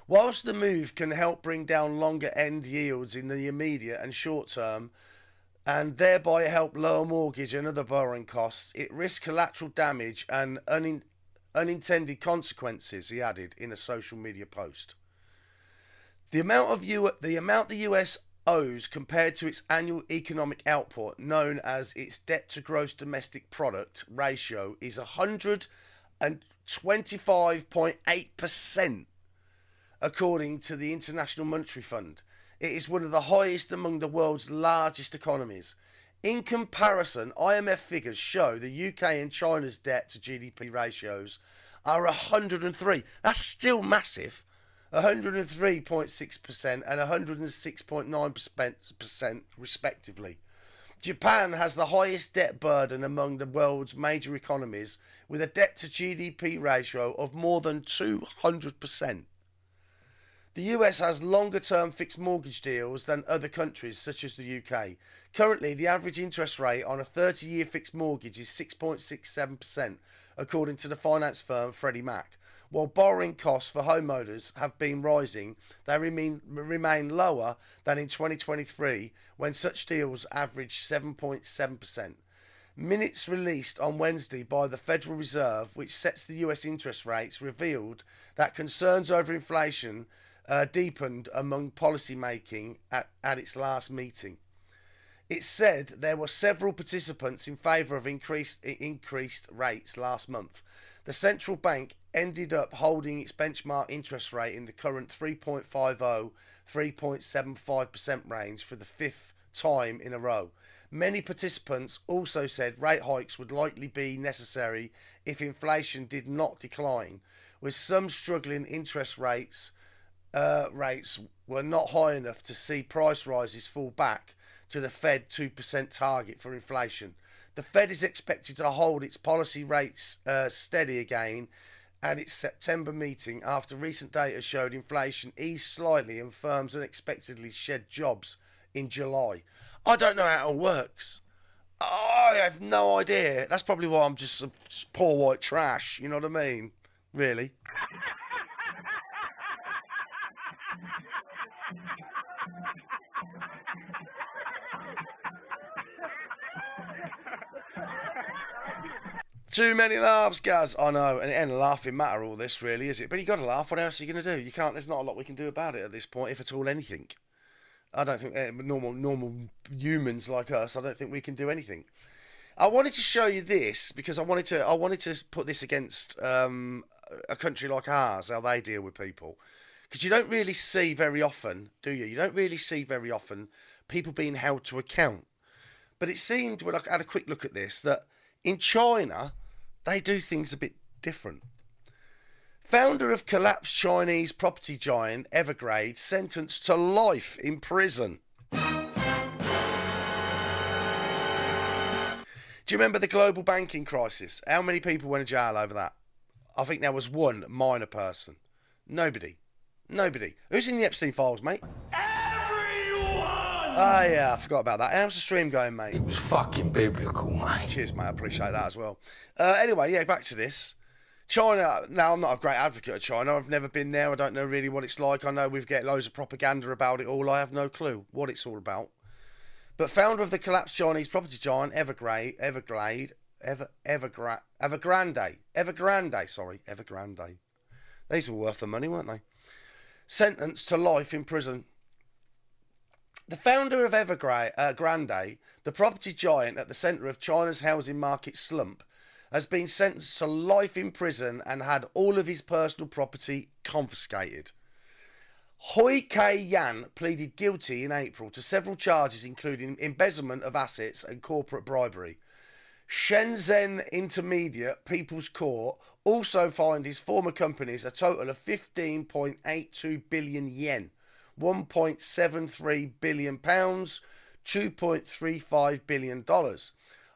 Whilst the move can help bring down longer end yields in the immediate and short term, and thereby help lower mortgage and other borrowing costs, it risks collateral damage and unintended consequences, he added in a social media post. The amount the US owes compared to its annual economic output, known as its debt to gross domestic product ratio, is 125.8%, according to the International Monetary Fund. It is one of the highest among the world's largest economies. In comparison, IMF figures show the UK and China's debt to GDP ratios are 103. That's still massive. 103.6% and 106.9% respectively. Japan has the highest debt burden among the world's major economies, with a debt to GDP ratio of more than 200%. The US has longer term fixed mortgage deals than other countries such as the UK. Currently, the average interest rate on a 30-year fixed mortgage is 6.67%, according to the finance firm Freddie Mac. While borrowing costs for homeowners have been rising, they remain lower than in 2023, when such deals averaged 7.7%. Minutes released on Wednesday by the Federal Reserve, which sets the US interest rates, revealed that concerns over inflation deepened among policymaking at its last meeting. It said there were several participants in favour of increased rates last month. The central bank ended up holding its benchmark interest rate in the current 3.50-3.75% range for the fifth time in a row. Many participants also said rate hikes would likely be necessary if inflation did not decline, with some struggling interest rates were not high enough to see price rises fall back to the Fed 2% target for inflation. The Fed is expected to hold its policy rates steady again at its September meeting after recent data showed inflation eased slightly and firms unexpectedly shed jobs in July. I don't know how it all works. I have no idea. That's probably why I'm just poor white trash. You know what I mean? Really. Too many laughs, Gaz. I know, and it ain't a laughing matter, all this, really, is it? But you got to laugh. What else are you going to do? You can't. There's not a lot we can do about it at this point, if at all anything. I don't think normal humans like us. I don't think we can do anything. I wanted to show you this because I wanted to put this against a country like ours, how they deal with people. Because you don't really see very often, do you? You don't really see very often people being held to account. But it seemed, when I had a quick look at this, that in China, they do things a bit different. Founder of collapsed Chinese property giant Evergrande sentenced to life in prison. Do you remember the global banking crisis? How many people went to jail over that? I think there was one minor person. Nobody. Who's in the Epstein files, mate? Ah, yeah, I forgot about that. How's the stream going, mate? It was fucking biblical, mate. Cheers, mate. I appreciate that as well. Anyway, yeah, back to this. China, now I'm not a great advocate of China. I've never been there. I don't know really what it's like. I know we get loads of propaganda about it all. I have no clue what it's all about. But founder of the collapsed Chinese property giant Evergrande. These were worth the money, weren't they? Sentenced to life in prison. The founder of Evergrande, the property giant at the centre of China's housing market slump, has been sentenced to life in prison and had all of his personal property confiscated. Hui Kai-yan pleaded guilty in April to several charges including embezzlement of assets and corporate bribery. Shenzhen Intermediate People's Court also fined his former companies a total of 15.82 billion yen, £1.73 billion, $2.35 billion,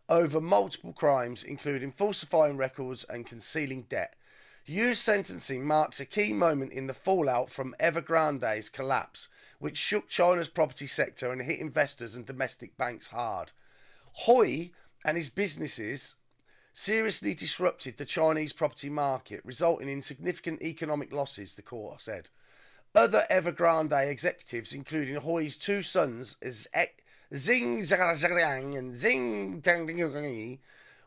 over multiple crimes including falsifying records and concealing debt. Yu's sentencing marks a key moment in the fallout from Evergrande's collapse, which shook China's property sector and hit investors and domestic banks hard. Hui and his businesses seriously disrupted the Chinese property market, resulting in significant economic losses, the court said. Other Evergrande executives, including Hui's two sons, Xing Zhang and Xing Tang,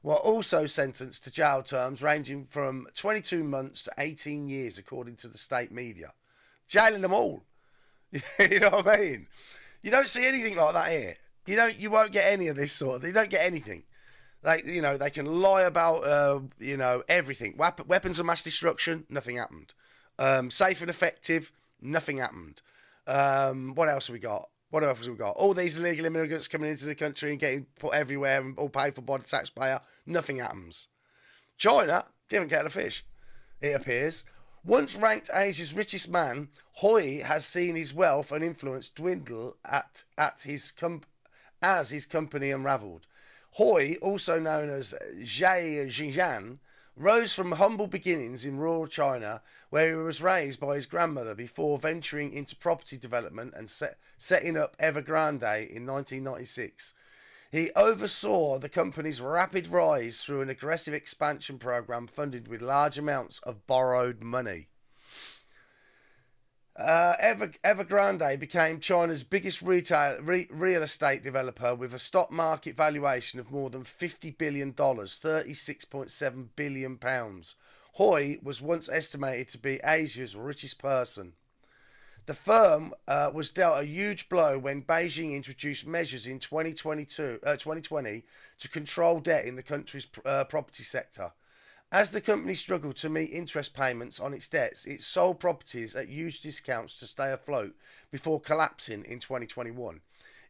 were also sentenced to jail terms ranging from 22 months to 18 years, according to the state media. Jailing them all. You know what I mean? You don't see anything like that here. You won't get any of this sort of. You don't get anything. They can lie about everything. Weapons of mass destruction, nothing happened. Safe and effective, nothing happened. What else have we got? All these illegal immigrants coming into the country and getting put everywhere and all paid for by the taxpayer, nothing happens. China didn't get a fish, it appears. Once ranked Asia's richest man, Hui has seen his wealth and influence dwindle as his company unravelled. Hui, also known as Zhe Xinjian, rose from humble beginnings in rural China, where he was raised by his grandmother before venturing into property development and setting up Evergrande in 1996. He oversaw the company's rapid rise through an aggressive expansion program funded with large amounts of borrowed money. Evergrande became China's biggest real estate developer with a stock market valuation of more than $50 billion, £36.7 billion. Hui was once estimated to be Asia's richest person. The firm was dealt a huge blow when Beijing introduced measures in 2020 to control debt in the country's property sector. As the company struggled to meet interest payments on its debts, it sold properties at huge discounts to stay afloat before collapsing in 2021.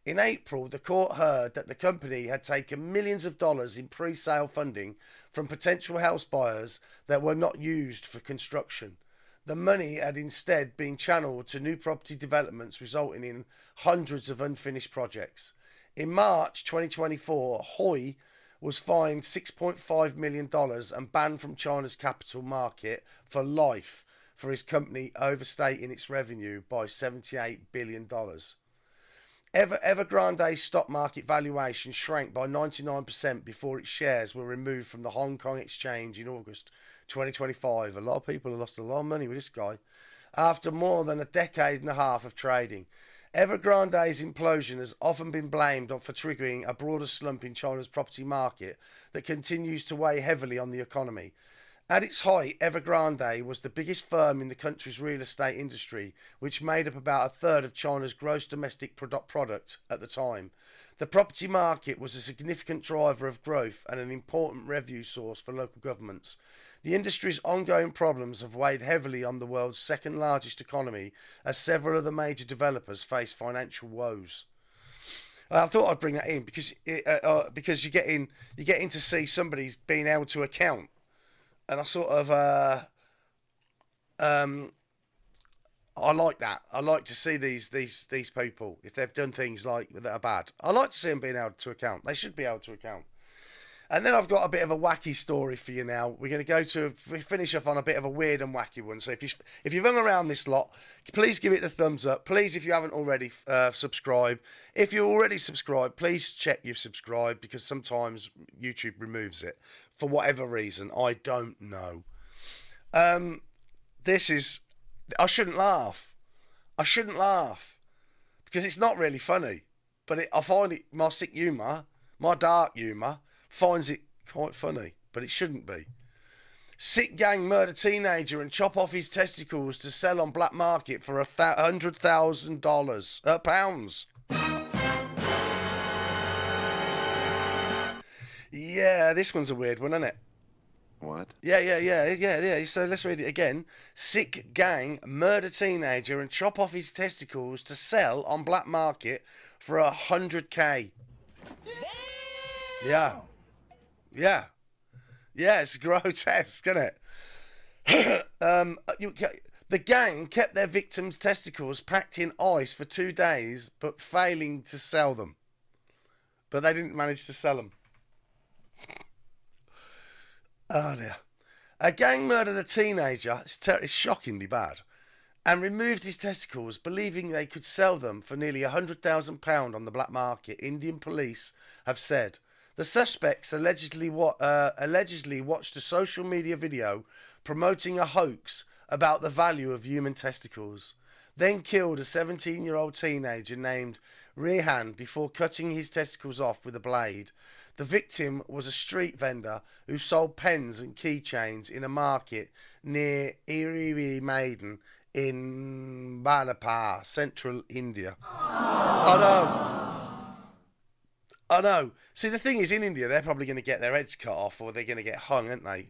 In April, the court heard that the company had taken millions of dollars in pre-sale funding from potential house buyers that were not used for construction. The money had instead been channeled to new property developments, resulting in hundreds of unfinished projects. In March 2024, Hui was fined $6.5 million and banned from China's capital market for life for his company overstating its revenue by $78 billion. Evergrande's stock market valuation shrank by 99% before its shares were removed from the Hong Kong exchange in August 2025. A lot of people have lost a lot of money with this guy. After more than a decade and a half of trading, Evergrande's implosion has often been blamed for triggering a broader slump in China's property market that continues to weigh heavily on the economy. At its height, Evergrande was the biggest firm in the country's real estate industry, which made up about a third of China's gross domestic product at the time. The property market was a significant driver of growth and an important revenue source for local governments. The industry's ongoing problems have weighed heavily on the world's second largest economy, as several of the major developers face financial woes. I thought I'd bring that in because you're getting to see somebody's being able to account. And I sort of, I like that. I like to see these people, if they've done things like that are bad. I like to see them being able to account. They should be able to account. And then I've got a bit of a wacky story for you now. We're going to finish off on a bit of a weird and wacky one. So if you've hung around this lot, please give it a thumbs up. Please, if you haven't already, subscribe. If you're already subscribed, please check you've subscribed, because sometimes YouTube removes it for whatever reason. I don't know. I shouldn't laugh. I shouldn't laugh because it's not really funny. But I find it, my sick humour, my dark humour, finds it quite funny. But it shouldn't be. Sick gang murder teenager and chop off his testicles to sell on black market for $100,000 pounds. Yeah, this one's a weird one, isn't it? What? Yeah. So let's read it again. Sick gang murder teenager and chop off his testicles to sell on black market for $100K. Yeah. It's grotesque, isn't it? The gang kept their victims' testicles packed in ice for 2 days, but failing to sell them. But they didn't manage to sell them. Oh dear. A gang murdered a teenager, it's shockingly bad, and removed his testicles, believing they could sell them for nearly £100,000 on the black market, Indian police have said. The suspects allegedly watched a social media video promoting a hoax about the value of human testicles, then killed a 17-year-old teenager named Rehan before cutting his testicles off with a blade. The victim was a street vendor who sold pens and keychains in a market near Iri Maiden in Banapur, central India. I know. See, the thing is, in India, they're probably going to get their heads cut off, or they're going to get hung, aren't they?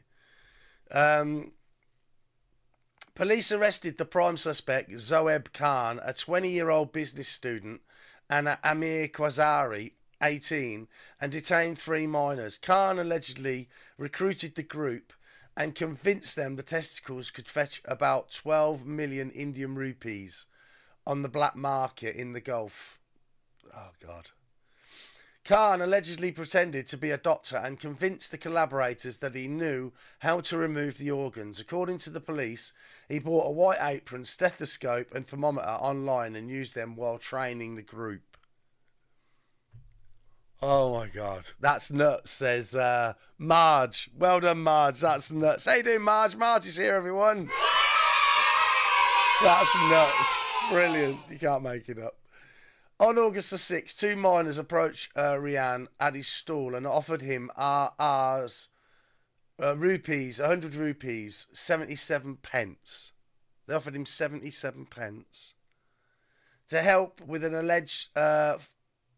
Police arrested the prime suspect, Zoeb Khan, a 20-year-old business student, and Amir Quazari, 18, and detained 3 minors. Khan allegedly recruited the group and convinced them the testicles could fetch about 12 million Indian rupees on the black market in the Gulf. Oh, God. Khan allegedly pretended to be a doctor and convinced the collaborators that he knew how to remove the organs. According to the police, he bought a white apron, stethoscope and thermometer online and used them while training the group. Oh my God, that's nuts, says Marge. Well done, Marge, that's nuts. How you doing, Marge? Marge is here, everyone. That's nuts. Brilliant, you can't make it up. On August the 6th, 2 minors approached Rian at his stall and offered him rupees, 100 rupees, 77 pence. They offered him 77 pence to help with an alleged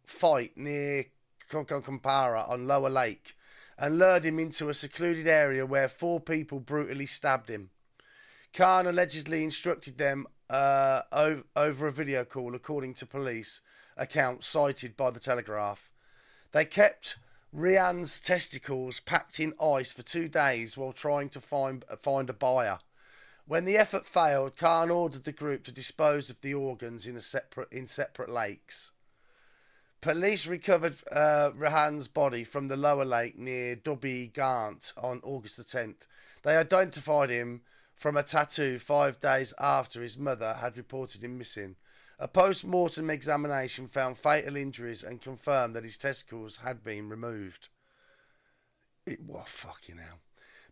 fight near Kampara on Lower Lake, and lured him into a secluded area where 4 people brutally stabbed him. Khan allegedly instructed them over a video call, according to police accounts cited by the Telegraph. They kept Rian's testicles packed in ice for 2 days while trying to find a buyer. When the effort failed, Khan ordered the group to dispose of the organs in separate lakes. Police recovered Rehan's body from the lower lake near Dubbi Gant on August the 10th. They identified him from a tattoo 5 days after his mother had reported him missing. A post-mortem examination found fatal injuries and confirmed that his testicles had been removed. Fucking hell.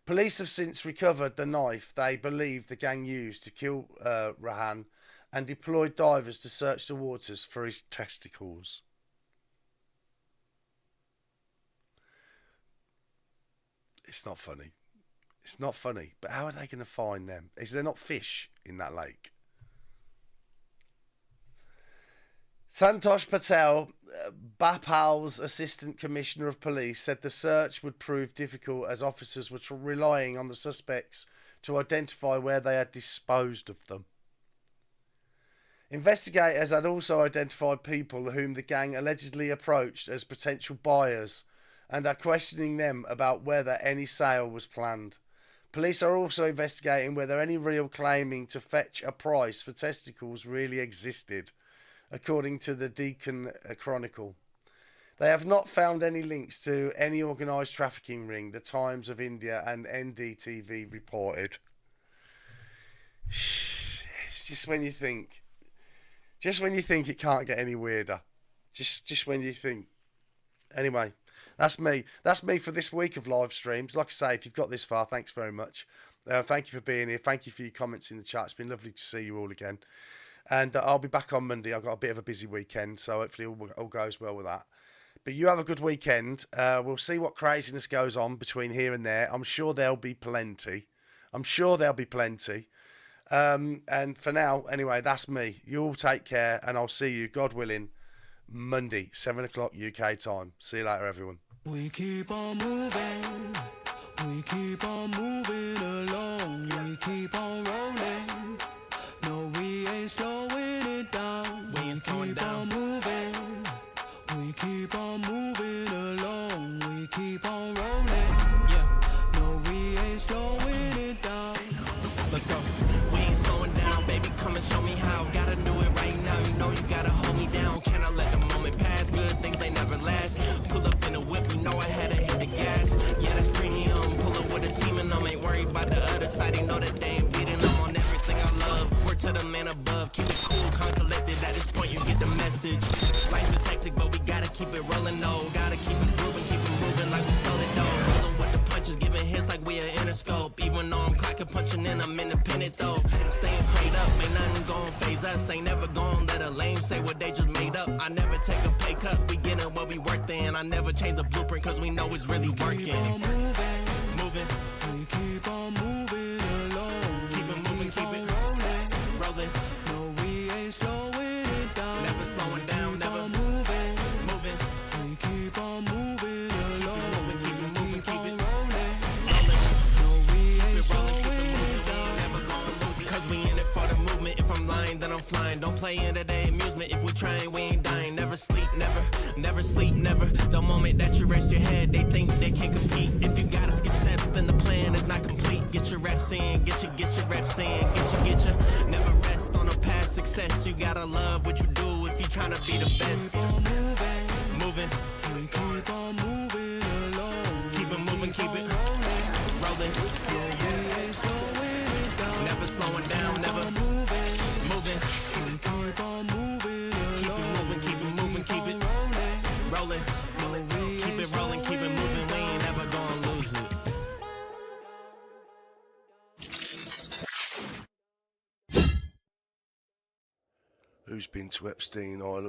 Police have since recovered the knife they believe the gang used to kill Rehan and deployed divers to search the waters for his testicles. It's not funny. It's not funny. But how are they going to find them? Is there not fish in that lake? Santosh Patel, Bhopal's Assistant Commissioner of Police, said the search would prove difficult as officers were relying on the suspects to identify where they had disposed of them. Investigators had also identified people whom the gang allegedly approached as potential buyers and are questioning them about whether any sale was planned. Police are also investigating whether any real claiming to fetch a price for testicles really existed, according to the Deccan Chronicle. They have not found any links to any organised trafficking ring, the Times of India and NDTV reported. It's just when you think it can't get any weirder. Just when you think. Anyway, that's me. That's me for this week of live streams. Like I say, if you've got this far, thanks very much. Thank you for being here. Thank you for your comments in the chat. It's been lovely to see you all again. And I'll be back on Monday. I've got a bit of a busy weekend, so hopefully all goes well with that. But you have a good weekend. We'll see what craziness goes on between here and there. I'm sure there'll be plenty. And for now, anyway, that's me. You all take care, and I'll see you, God willing, Monday, 7 o'clock UK time. See you later, everyone. We keep on moving. We keep on moving along. We keep on rolling. No, we ain't slowing it down. We ain't slowing down. We keep on moving. We keep on moving along. We keep on rolling. Yeah. No, we ain't slowing it down. Let's go. We ain't slowing down, baby. Come and show me how. Gotta do it right now. You know you gotta hold me down. Can I let the moment pass? Good things they never last. Pull up in a whip, you know I had to hit the gas. Yeah, that's premium. Pull up with a team and I'm ain't worried about the other side. They know that they ain't beating. I'm on everything I love. Work to the man above. Keep it cool, calm, collected. At this point, you get the message. Life is hectic, but we gotta keep it rolling, no. Gotta keep it moving like we stole it, though. Rolling with the punches, giving hits like we are Interscope. Even though I'm clocking, punching in, I'm independent, though. Staying prayed up, ain't nothing gon' phase us. Ain't never gon' let a lame say what they just made up. I never take a pay cut, we getting what we worth in. I never change the blueprint, cause we know it's really working. Keep on moving. Moving, We keep on moving along. keep it moving, keep it rolling. rolling. No, we ain't slowing it down. Never slowing down, Keep never on moving. moving. We keep on moving along. Keep it moving, keep on it rolling. rolling. No, we ain't Keep it rolling, slowing keep it it moving, we down. ain't never gonna lose it. Cause we in it for the movement. If I'm lying, then I'm flying. Don't play into their amusement. If we trying, we ain't dying. Never sleep, never sleep, never. The moment that you rest your head, they think they can't compete. If you gotta skip steps, then the plan is not complete. Get your reps in, get your reps in, get your. Never rest on a past success. You gotta love what you do if you tryna be the best. Keep on moving. Moving, We keep on moving along. keep it moving, keep it rolling. We ain't slowing it down. Never slowing down, never Moving. moving. We keep on moving Keep it along. moving, keep it moving, keep it rolling. rolling. Keep it rolling, keep it moving. We ain't never gonna lose it. Who's been to Epstein Island?